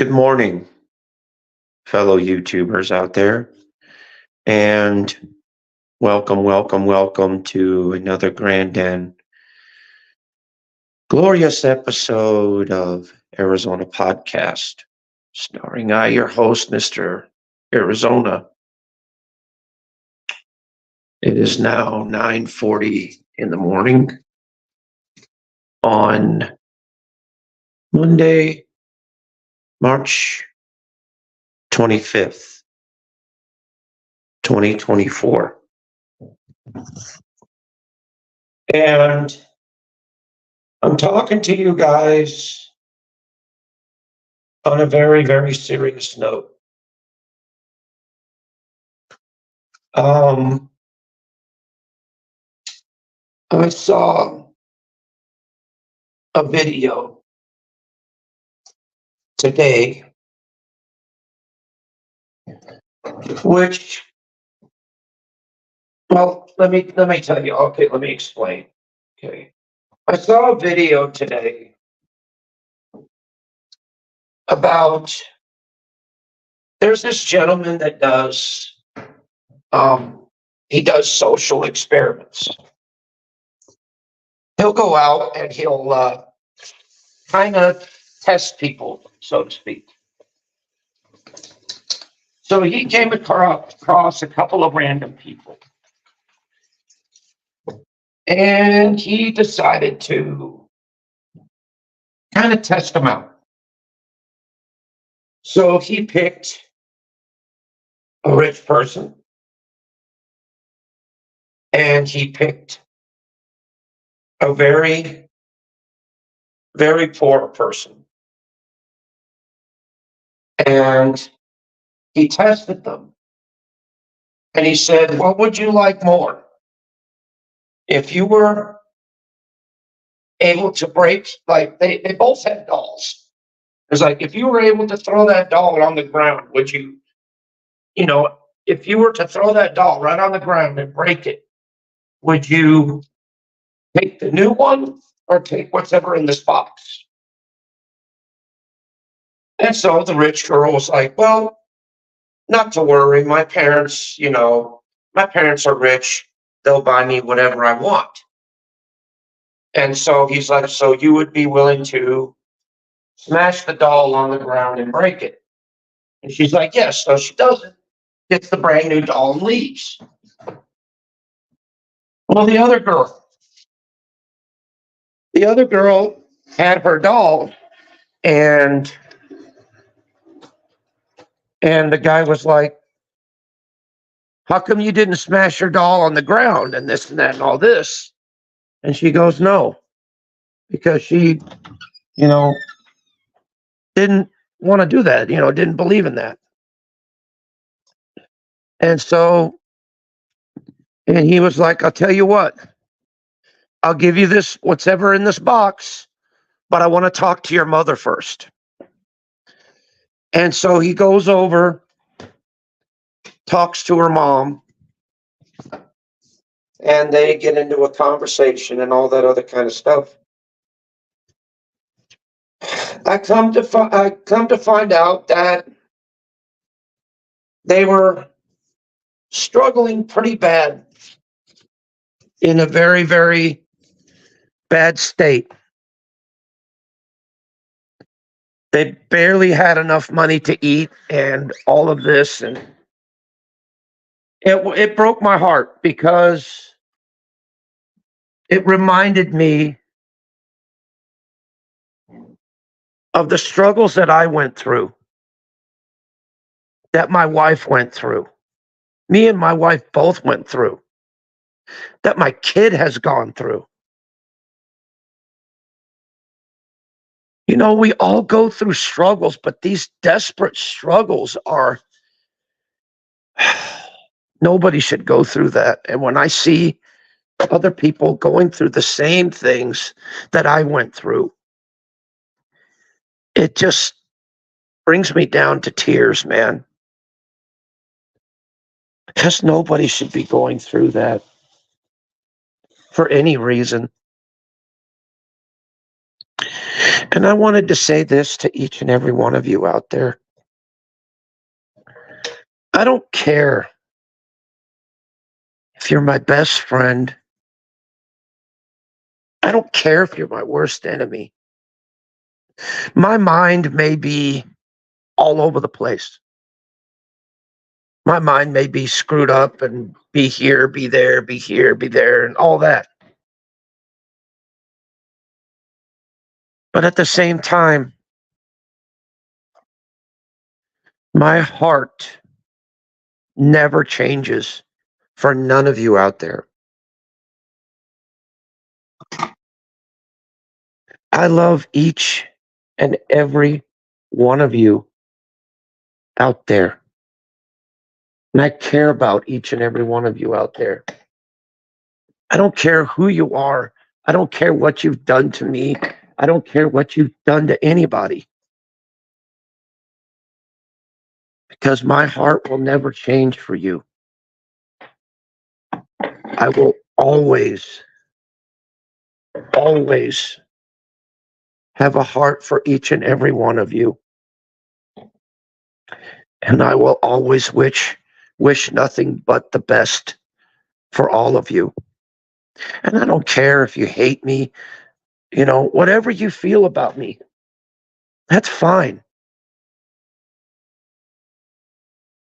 Good morning, fellow YouTubers out there, and welcome to another grand and glorious episode of Arizona Podcast, starring I, your host, Mr. Arizona. It is now 9:40 in the morning on Monday, March 25th, 2024. And I'm talking to you guys on a very serious note. I saw a video today, which, well, let me tell you. Okay, let me explain. Okay, I saw a video today about there's this gentleman that does he does social experiments. He'll go out and he'll kind of test people, so to speak. So he came across a couple of random people, and he decided to kind of test them out. So he picked a rich person, and he picked a very poor person, and he tested them. And he said, what would you like more? If you were able to break, like they both had dolls. It's like, if you were able to throw that doll on the ground, would you, if you were to throw that doll right on the ground and break it, would you take the new one or take whatever in this box? And so the rich girl was like, well, not to worry. My parents are rich. They'll buy me whatever I want. And so he's like, so you would be willing to smash the doll on the ground and break it? And she's like, yes. So she does it, gets the brand new doll and leaves. Well, the other girl had her doll, and the guy was like, how come you didn't smash your doll on the ground and this and that and all this? And she goes, no, because she, didn't want to do that, didn't believe in that. And he was like, I'll tell you what, I'll give you this, whatever in this box, but I want to talk to your mother first. And so he goes over, talks to her mom, and they get into a conversation and all that other kind of stuff. I come to find out that they were struggling pretty bad, in a very bad state. They barely had enough money to eat and all of this, and it broke my heart because it reminded me of the struggles that I went through, that my wife went through, me and my wife both went through, that my kid has gone through. We all go through struggles, but these desperate struggles are, nobody should go through that. And when I see other people going through the same things that I went through, it just brings me down to tears, man. Because nobody should be going through that for any reason. And I wanted to say this to each and every one of you out there. I don't care if you're my best friend. I don't care if you're my worst enemy. My mind may be all over the place. My mind may be screwed up and be here, be there, be here, be there, and all that. But at the same time, my heart never changes for none of you out there. I love each and every one of you out there. And I care about each and every one of you out there. I don't care who you are. I don't care what you've done to me. I don't care what you've done to anybody. Because my heart will never change for you. I will always, always have a heart for each and every one of you. And I will always wish nothing but the best for all of you. And I don't care if you hate me, whatever you feel about me, that's fine.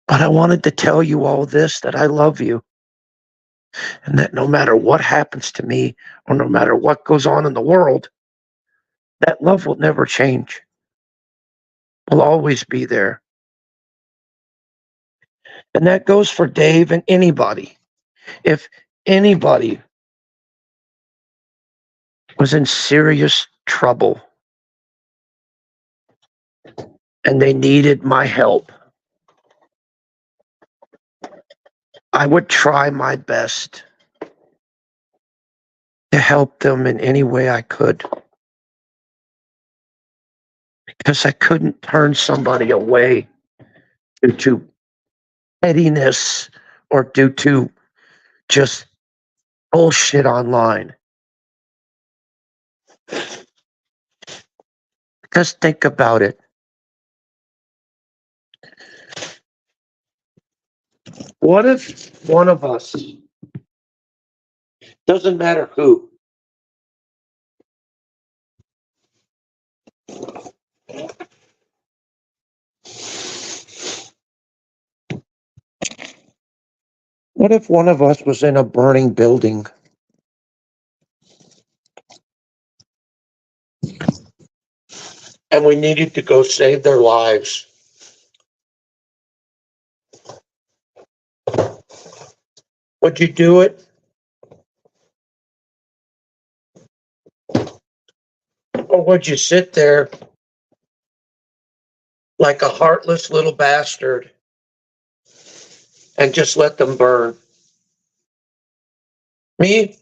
But I wanted to tell you all this, that I love you. And that no matter what happens to me, or no matter what goes on in the world, that love will never change. Will always be there. And that goes for Dave and anybody. If anybody was in serious trouble and they needed my help, I would try my best to help them in any way I could. Because I couldn't turn somebody away due to pettiness or due to just bullshit online. Because think about it. What if one of us, doesn't matter who, what if one of us was in a burning building and we needed to go save their lives? Would you do it? Or would you sit there like a heartless little bastard and just let them burn? Me?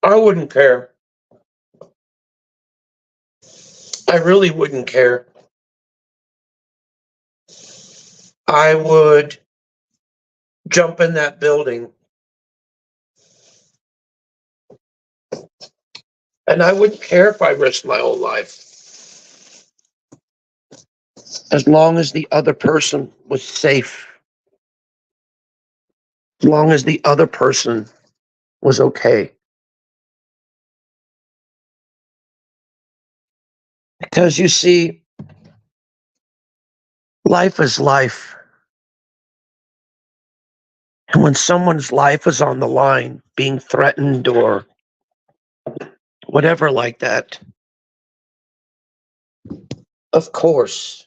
I wouldn't care. I really wouldn't care. I would jump in that building. And I wouldn't care if I risked my own life. As long as the other person was safe. As long as the other person was okay. Because you see, life is life. And when someone's life is on the line, being threatened or whatever like that, of course,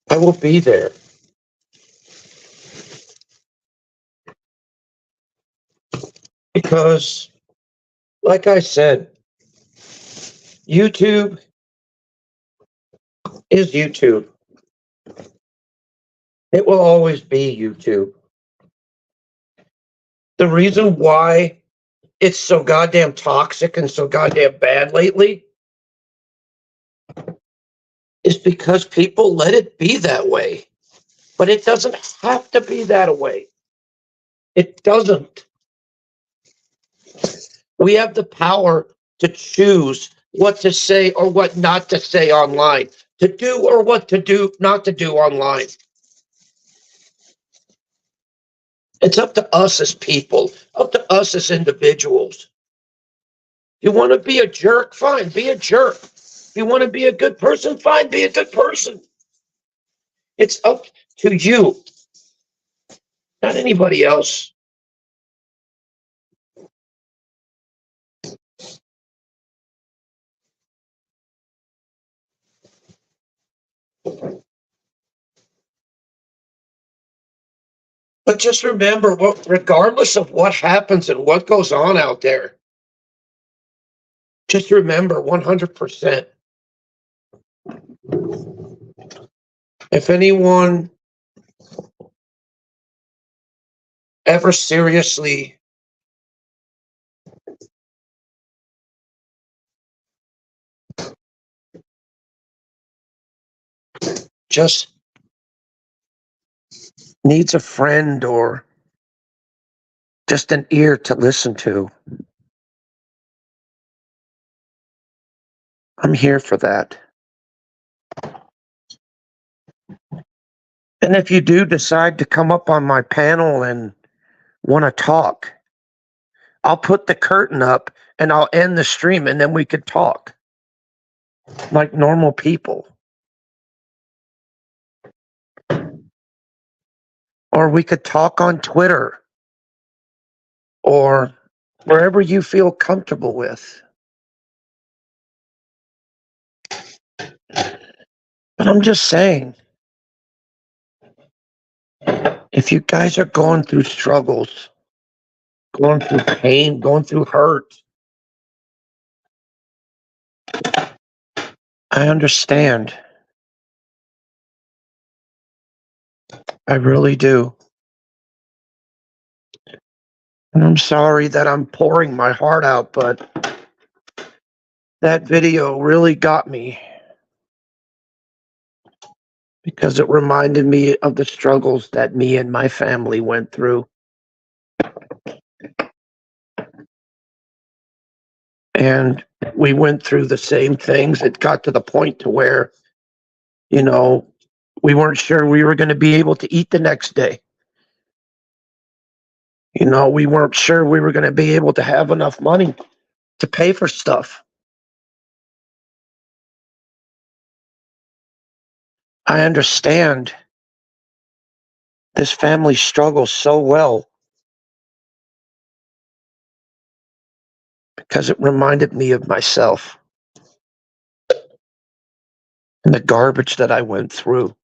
I will be there. Because, like I said, YouTube is YouTube. It will always be YouTube. The reason why it's so goddamn toxic and so goddamn bad lately is because people let it be that way. But it doesn't have to be that way. It doesn't. We have the power to choose what to say or what not to say online, to do or what to do, not to do online. It's up to us as people, up to us as individuals. You want to be a jerk? Fine, be a jerk. If you want to be a good person? Fine, be a good person. It's up to you, not anybody else. But just remember, regardless of what happens and what goes on out there, just remember 100%. If anyone ever seriously just needs a friend or just an ear to listen to, I'm here for that. And if you do decide to come up on my panel and want to talk, I'll put the curtain up and I'll end the stream and then we could talk like normal people. Or we could talk on Twitter or wherever you feel comfortable with. But I'm just saying, if you guys are going through struggles, going through pain, going through hurt, I understand. I really do. And I'm sorry that I'm pouring my heart out, but that video really got me because it reminded me of the struggles that me and my family went through. And we went through the same things. It got to the point to where, you know, we weren't sure we were going to be able to eat the next day. You know, we weren't sure we were going to be able to have enough money to pay for stuff. I understand this family struggles so well because it reminded me of myself and the garbage that I went through.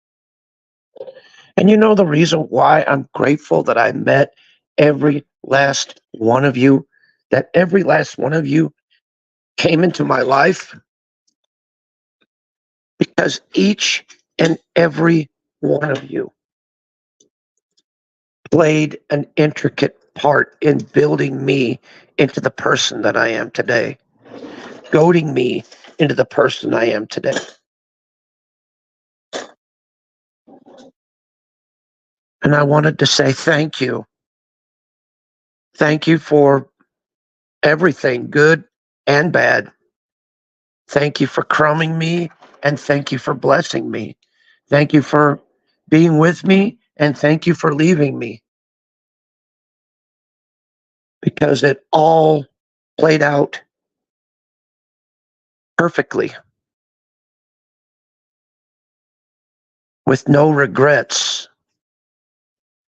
And you know the reason why I'm grateful that I met every last one of you, that every last one of you came into my life? Because each and every one of you played an intricate part in building me into the person that I am today, goading me into the person I am today. And I wanted to say thank you. Thank you for everything, good and bad. Thank you for crumbing me, and thank you for blessing me. Thank you for being with me, and thank you for leaving me. Because it all played out perfectly, with no regrets.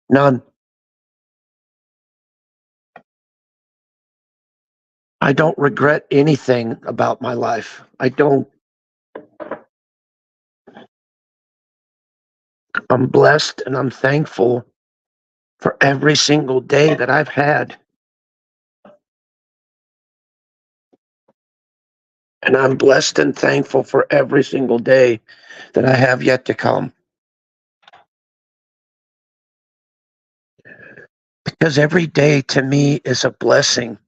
None. I don't regret anything about my life. I don't. I'm blessed and I'm thankful for every single day that I've had. And I'm blessed and thankful for every single day that I have yet to come. Because every day to me is a blessing.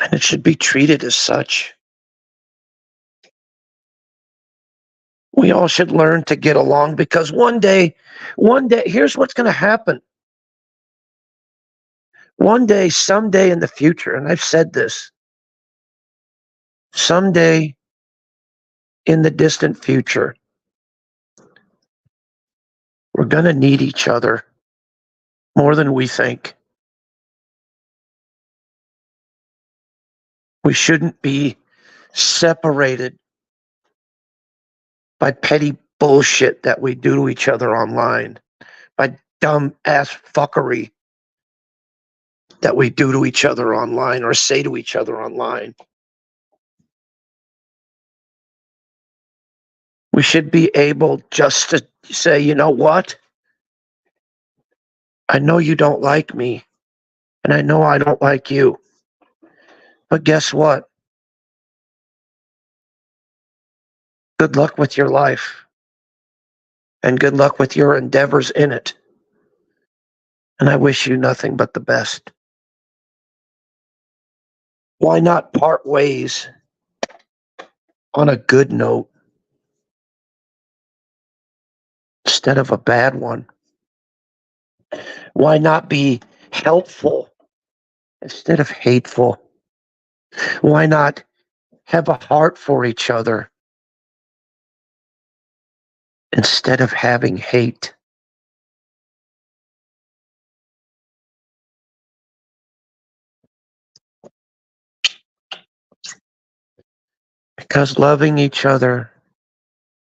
And it should be treated as such. We all should learn to get along because one day, here's what's going to happen. One day, someday in the future, and I've said this, someday in the distant future, we're going to need each other more than we think. We shouldn't be separated by petty bullshit that we do to each other online, by dumb ass fuckery that we do to each other online or say to each other online. We should be able just to say, you know what? I know you don't like me, and I know I don't like you. But guess what? Good luck with your life, and good luck with your endeavors in it. And I wish you nothing but the best. Why not part ways on a good note instead of a bad one? Why not be helpful instead of hateful? Why not have a heart for each other instead of having hate? Because loving each other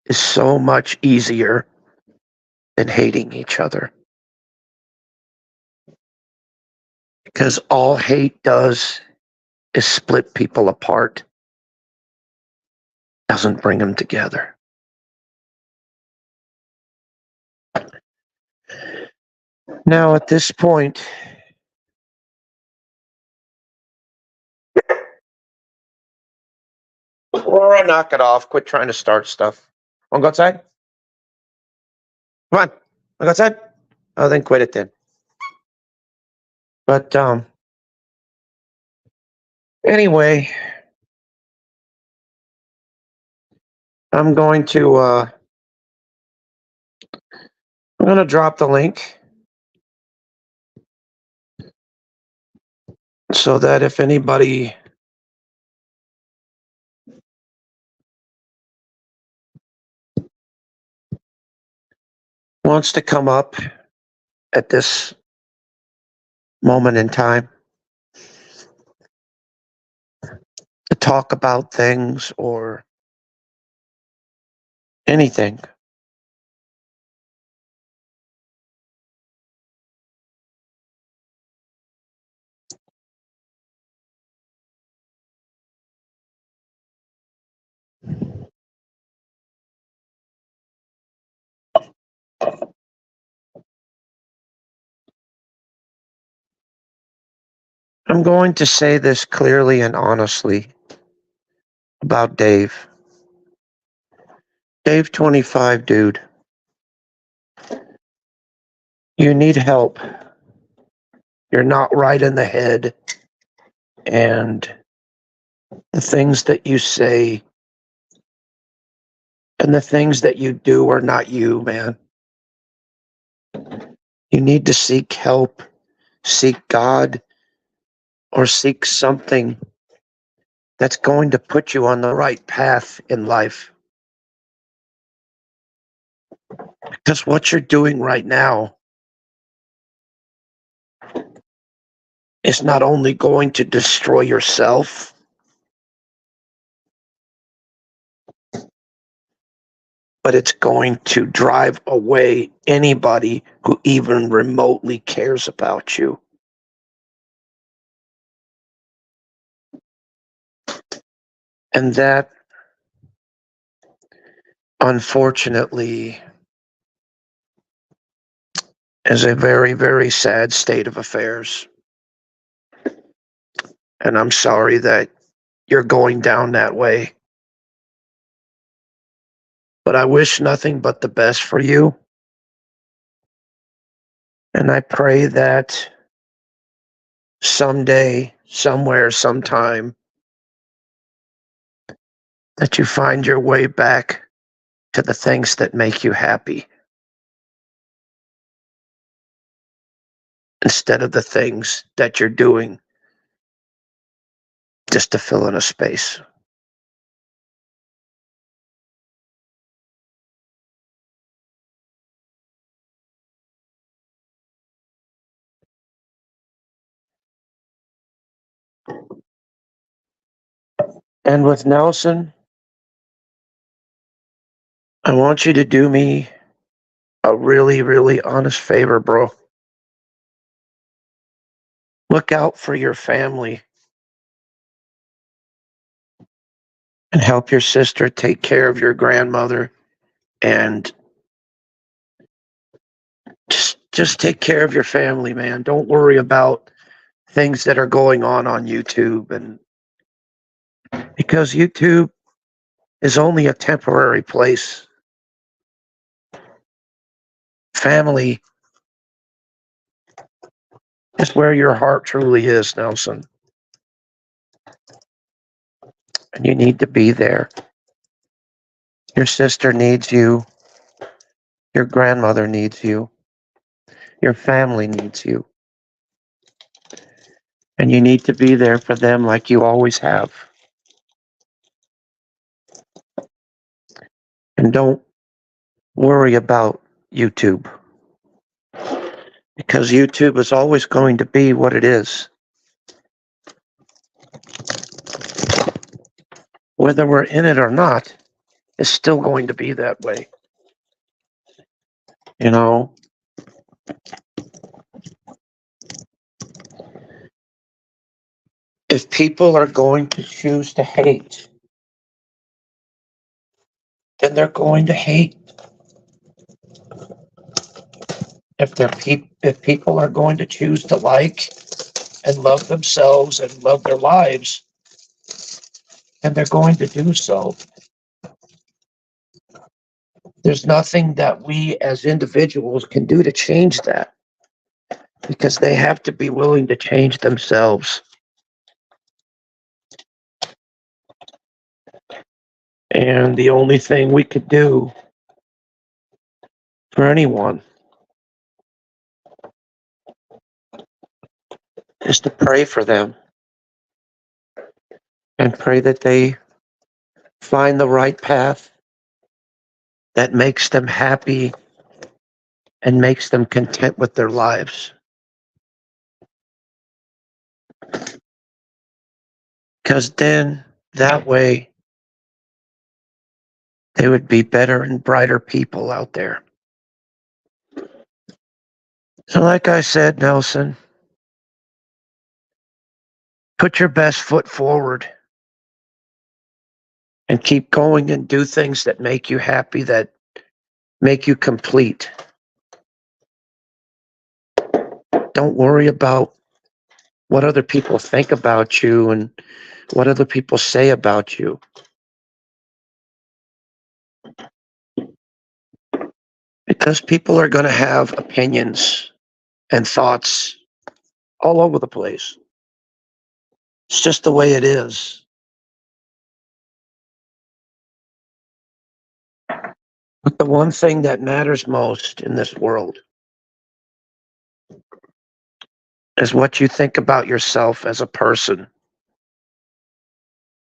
is so much easier than hating each other. Because all hate does is split people apart, doesn't bring them together. Now, at this point, Aurora, knock it off. Quit trying to start stuff. Want to go outside? Come on. Want to go outside? Oh, then quit it then. But, anyway, I'm going to drop the link so that if anybody wants to come up at this moment in time to talk about things or anything, I'm going to say this clearly and honestly about Dave. Dave 25, dude. You need help. You're not right in the head. And the things that you say and the things that you do are not you, man. You need to seek help, seek God, or seek something that's going to put you on the right path in life. Because what you're doing right now is not only going to destroy yourself, but it's going to drive away anybody who even remotely cares about you. And that, unfortunately, is a very, very sad state of affairs. And I'm sorry that you're going down that way. But I wish nothing but the best for you. And I pray that someday, somewhere, sometime, that you find your way back to the things that make you happy. instead of the things that you're doing just to fill in a space. And with Nelson, I want you to do me a really, really honest favor, bro. Look out for your family and help your sister take care of your grandmother, and just take care of your family, man. Don't worry about things that are going on YouTube, and because YouTube is only a temporary place. Family is where your heart truly is, Nelson. And you need to be there. Your sister needs you. Your grandmother needs you. Your family needs you. And you need to be there for them like you always have. And don't worry about YouTube, because YouTube is always going to be what it is. Whether we're in it or not, it's still going to be that way. You know, if people are going to choose to hate, then they're going to hate. If people are going to choose to like and love themselves and love their lives, then they're going to do so. There's nothing that we as individuals can do to change that, because they have to be willing to change themselves. And the only thing we could do for anyone is to pray for them and pray that they find the right path that makes them happy and makes them content with their lives. Because then that way they would be better and brighter people out there. So, like I said, Nelson, put your best foot forward and keep going and do things that make you happy, that make you complete. Don't worry about what other people think about you and what other people say about you. Because people are going to have opinions and thoughts all over the place. It's just the way it is. But the one thing that matters most in this world is what you think about yourself as a person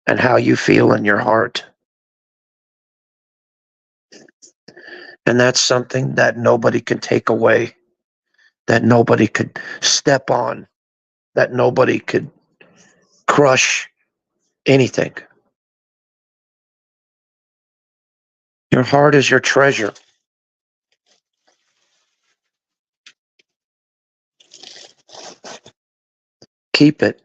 and how you feel in your heart. And that's something that nobody can take away, that nobody could step on, that nobody could crush anything. Your heart is your treasure. Keep it.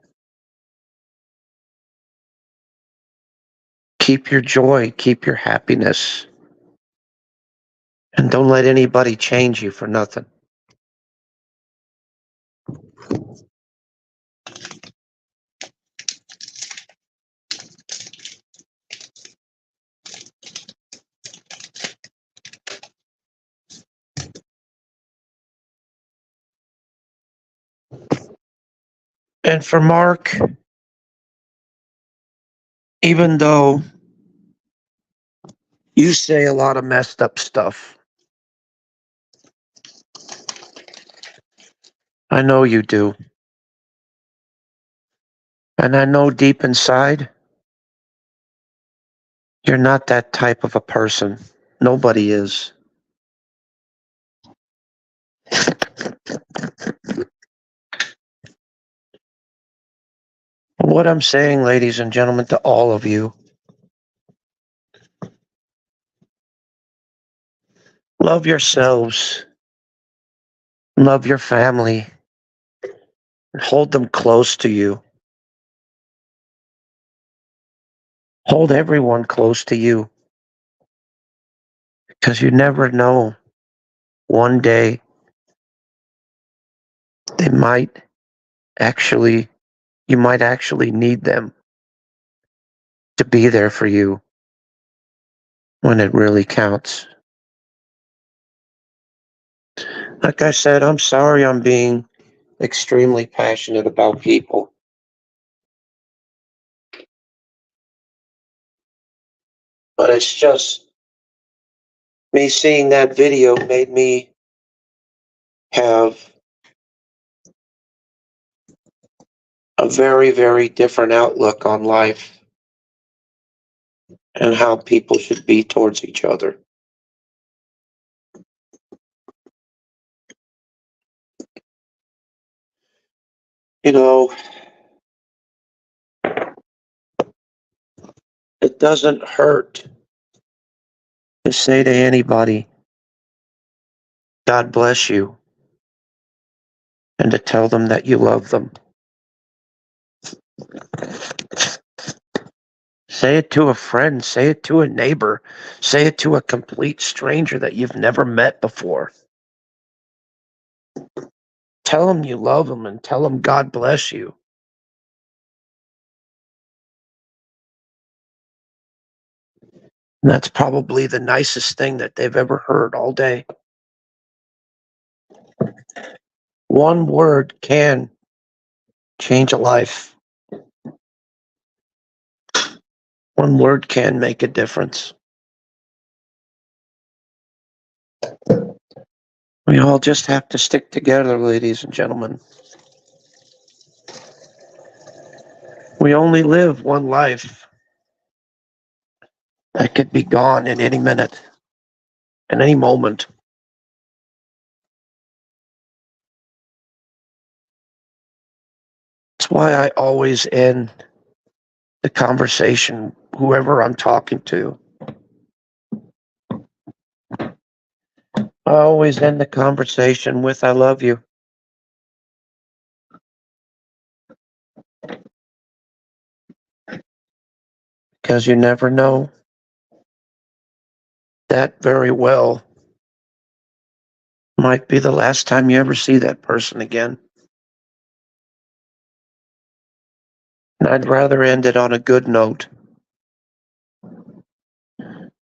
Keep your joy, keep your happiness. And don't let anybody change you for nothing. And for Mark, even though you say a lot of messed up stuff, I know you do. And I know deep inside, you're not that type of a person. Nobody is. What I'm saying, ladies and gentlemen, to all of you, love yourselves, love your family, and hold them close to you. Hold everyone close to you because you never know. One day, they might actually, you might actually need them to be there for you when it really counts. Like I said, I'm sorry I'm being extremely passionate about people. But it's just me seeing that video made me have a very, very different outlook on life and how people should be towards each other. You know, it doesn't hurt to say to anybody, God bless you, and to tell them that you love them. Say it to a friend, say it to a neighbor, say it to a complete stranger that you've never met before. Tell them you love them and tell them God bless you. And that's probably the nicest thing that they've ever heard all day. One word can change a life. One word can make a difference. We all just have to stick together, ladies and gentlemen. We only live one life. That could be gone in any minute, in any moment. That's why I always end the conversation, whoever I'm talking to. I always end the conversation with, I love you. Because you never know. That very well might be the last time you ever see that person again. And I'd rather end it on a good note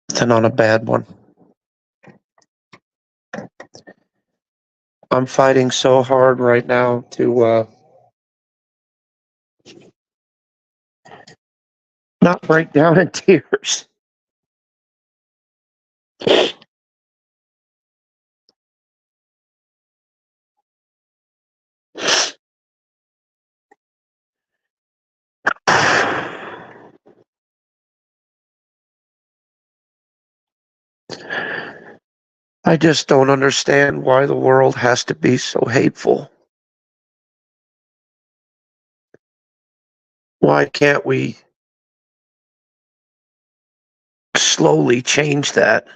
than on a bad one. I'm fighting so hard right now to not break down in tears. I just don't understand why the world has to be so hateful. Why can't we slowly change that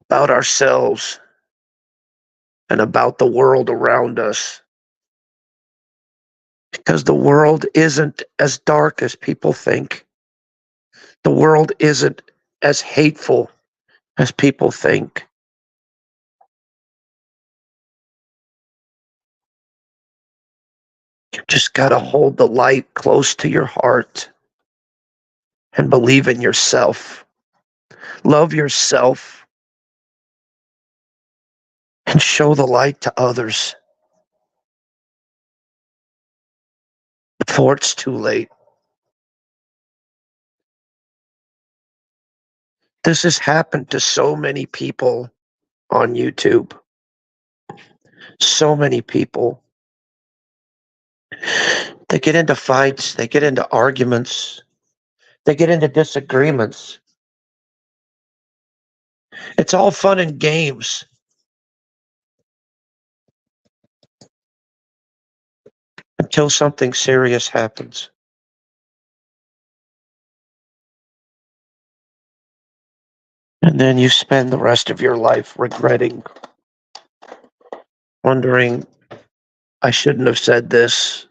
about ourselves and about the world around us? Because the world isn't as dark as people think. The world isn't as hateful as people think. You just got to hold the light close to your heart and believe in yourself. Love yourself and show the light to others before it's too late. This has happened to so many people on YouTube. So many people, they get into fights, they get into arguments, they get into disagreements. It's all fun and games until something serious happens. And then you spend the rest of your life regretting, wondering, I shouldn't have said this.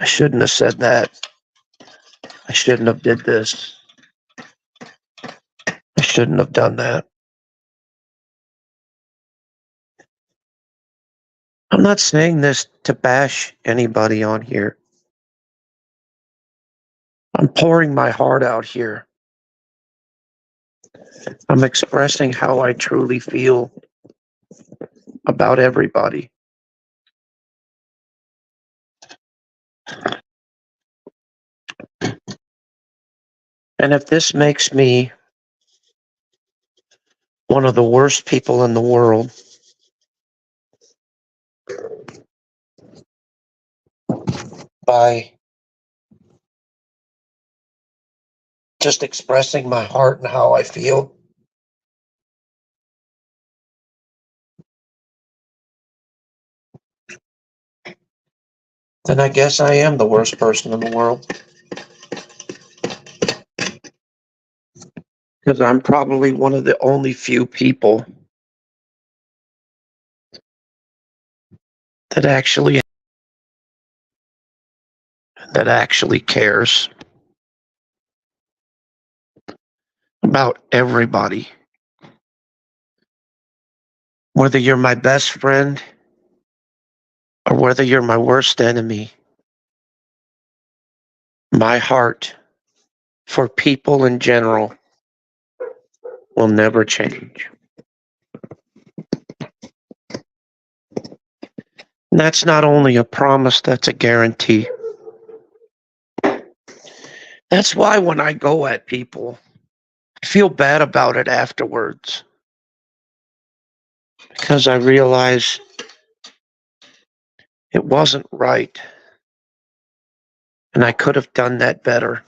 I shouldn't have said that. I shouldn't have did this. I shouldn't have done that. I'm not saying this to bash anybody on here. I'm pouring my heart out here. I'm expressing how I truly feel about everybody. And if this makes me one of the worst people in the world, by just expressing my heart and how I feel, then I guess I am the worst person in the world. Because I'm probably one of the only few people that actually cares about everybody. Whether you're my best friend or whether you're my worst enemy, my heart for people in general will never change. And that's not only a promise, that's a guarantee. That's why when I go at people, I feel bad about it afterwards. Because I realize it wasn't right. And I could have done that better.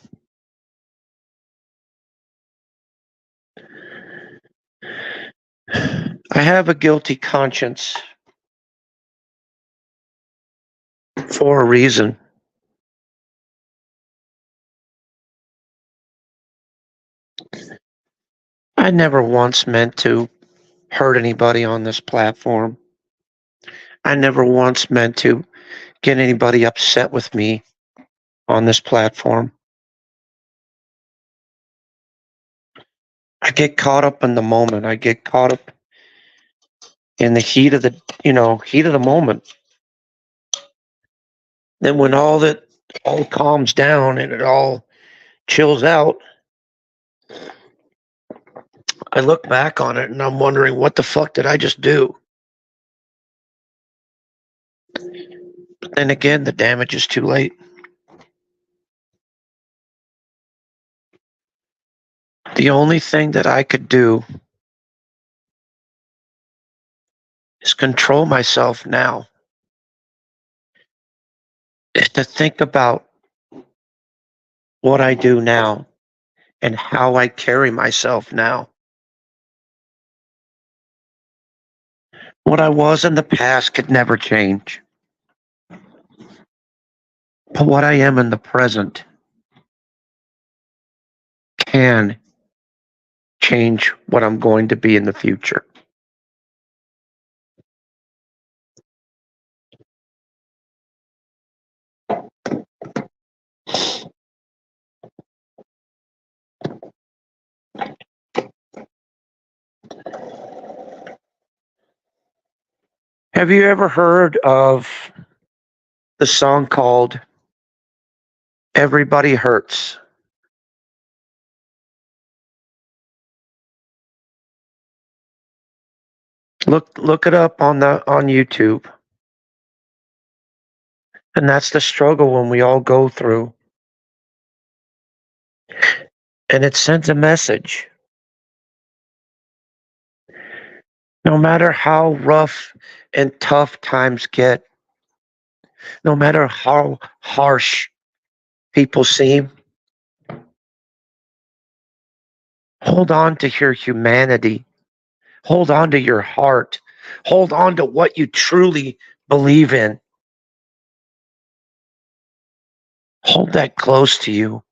I have a guilty conscience for a reason. I never once meant to hurt anybody on this platform. I never once meant to get anybody upset with me on this platform. I get caught up in the moment. I get caught up in the heat of the moment. Then when all calms down and it all chills out, I look back on it and I'm wondering, what the fuck did I just do? But then again, the damage is too late. The only thing that I could do is control myself now. Is to think about what I do now and how I carry myself now. What I was in the past could never change. But what I am in the present can change what I'm going to be in the future. Have you ever heard of the song called Everybody Hurts? Look it up on YouTube. And that's the struggle when we all go through. And it sends a message. No matter how rough and tough times get, no matter how harsh people seem, hold on to your humanity. Hold on to your heart. Hold on to what you truly believe in. Hold that close to you.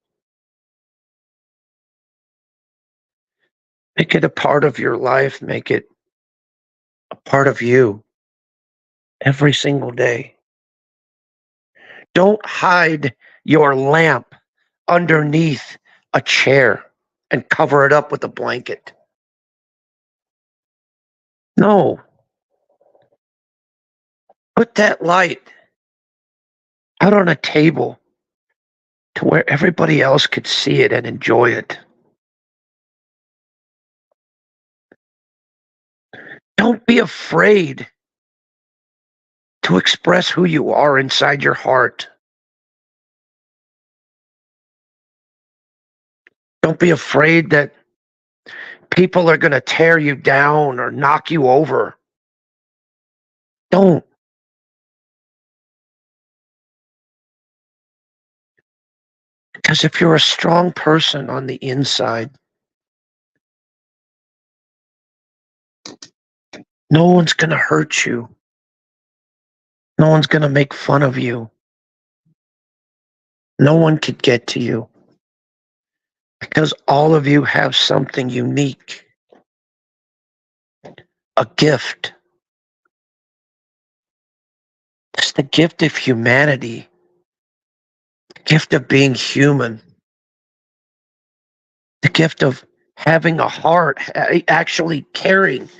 Make it a part of your life. Make it a part of you every single day. Don't hide your lamp underneath a chair and cover it up with a blanket. No, put that light out on a table to where everybody else could see it and enjoy it. Don't be afraid to express who you are inside your heart. Don't be afraid that people are going to tear you down or knock you over. Don't. Because if you're a strong person on the inside, no one's going to hurt you. No one's going to make fun of you. No one could get to you because all of you have something unique, a gift. It's the gift of humanity, the gift of being human, the gift of having a heart, actually caring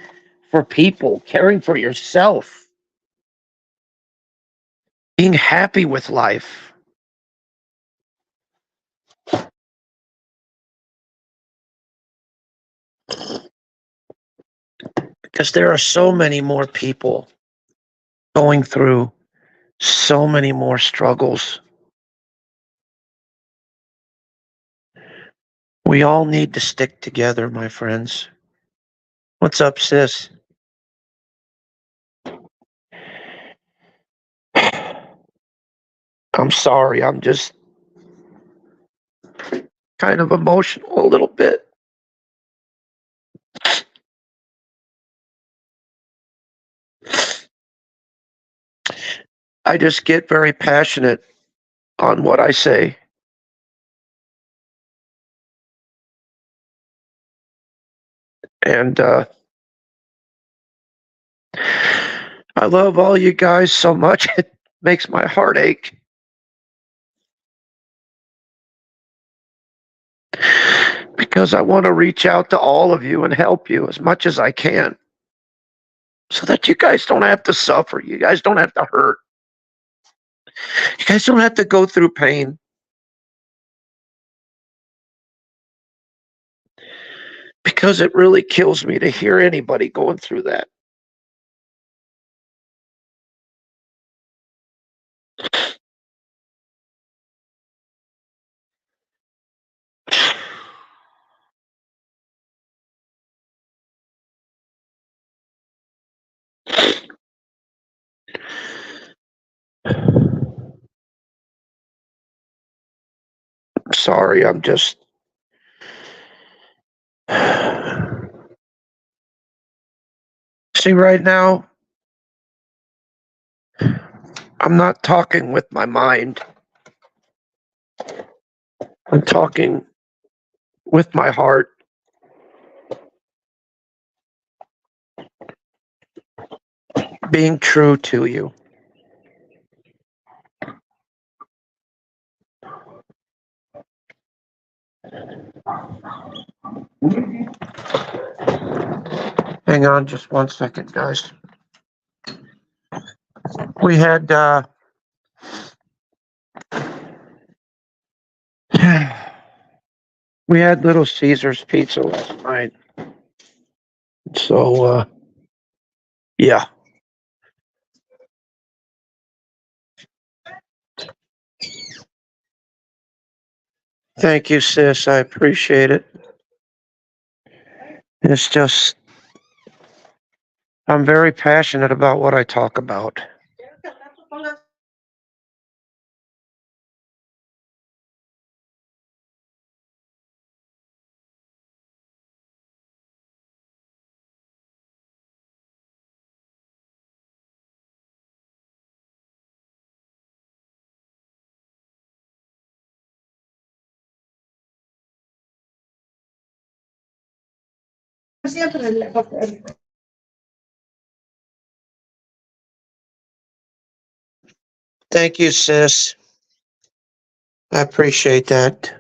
for people, caring for yourself, being happy with life. Because there are so many more people going through so many more struggles. We all need to stick together, my friends. What's up, sis? I'm sorry, I'm just kind of emotional a little bit. I just get very passionate on what I say. And I love all you guys so much, it makes my heart ache. Because I want to reach out to all of you and help you as much as I can. So that you guys don't have to suffer. You guys don't have to hurt. You guys don't have to go through pain. Because it really kills me to hear anybody going through that. I'm sorry, I'm just. See, right now, I'm not talking with my mind. I'm talking with my heart. Being true to you. Hang on just 1 second, guys. We had we had Little Caesars pizza last night. So yeah. Thank you, sis. I appreciate it. It's just I'm very passionate about what I talk about. Thank you, sis. I appreciate that.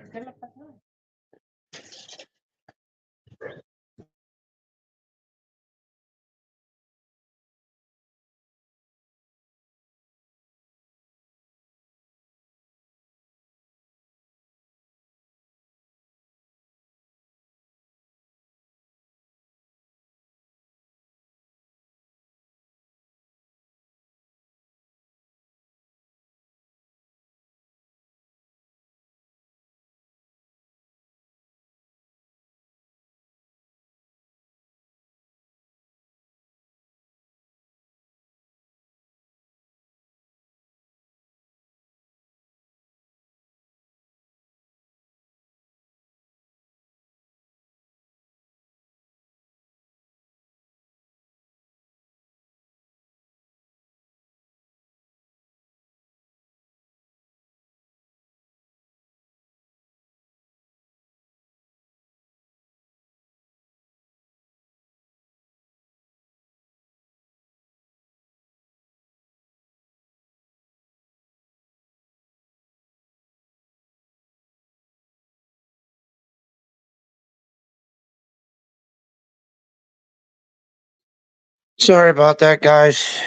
Sorry about that, guys.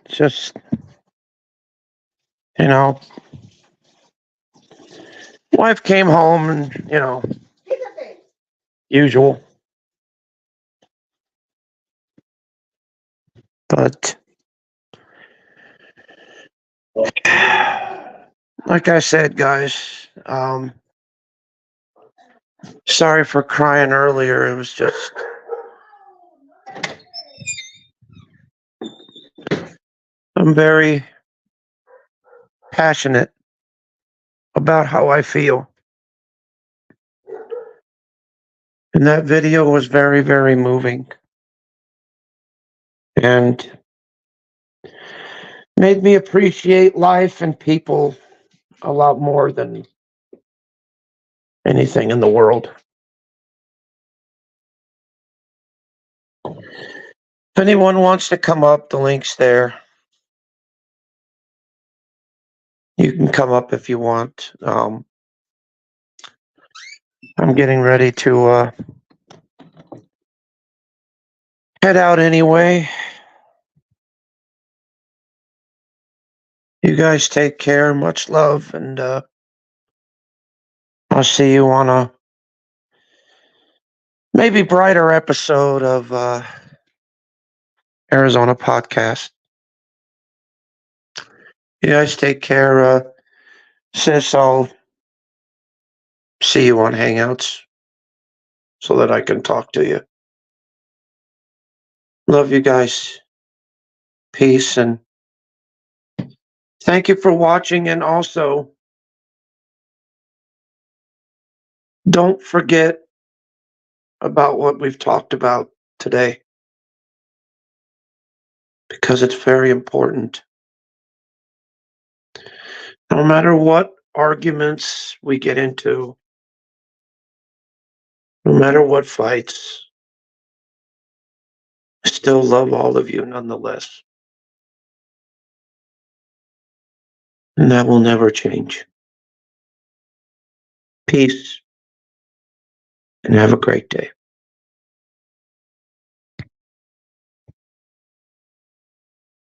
Just, you know, wife came home and, usual. But like I said, guys, sorry for crying earlier. It was just, I'm very passionate about how I feel. And that video was very, very moving and made me appreciate life and people a lot more than anything in the world. If anyone wants to come up, the link's there. You can come up if you want. I'm getting ready to head out anyway. You guys take care. Much love. And I'll see you on a maybe brighter episode of Arizona Podcast. You guys take care. Sis, I'll see you on Hangouts so that I can talk to you. Love you guys. Peace, and thank you for watching. And also, don't forget about what we've talked about today, because it's very important. No matter what arguments we get into, no matter what fights, I still love all of you nonetheless. And that will never change. Peace, and have a great day.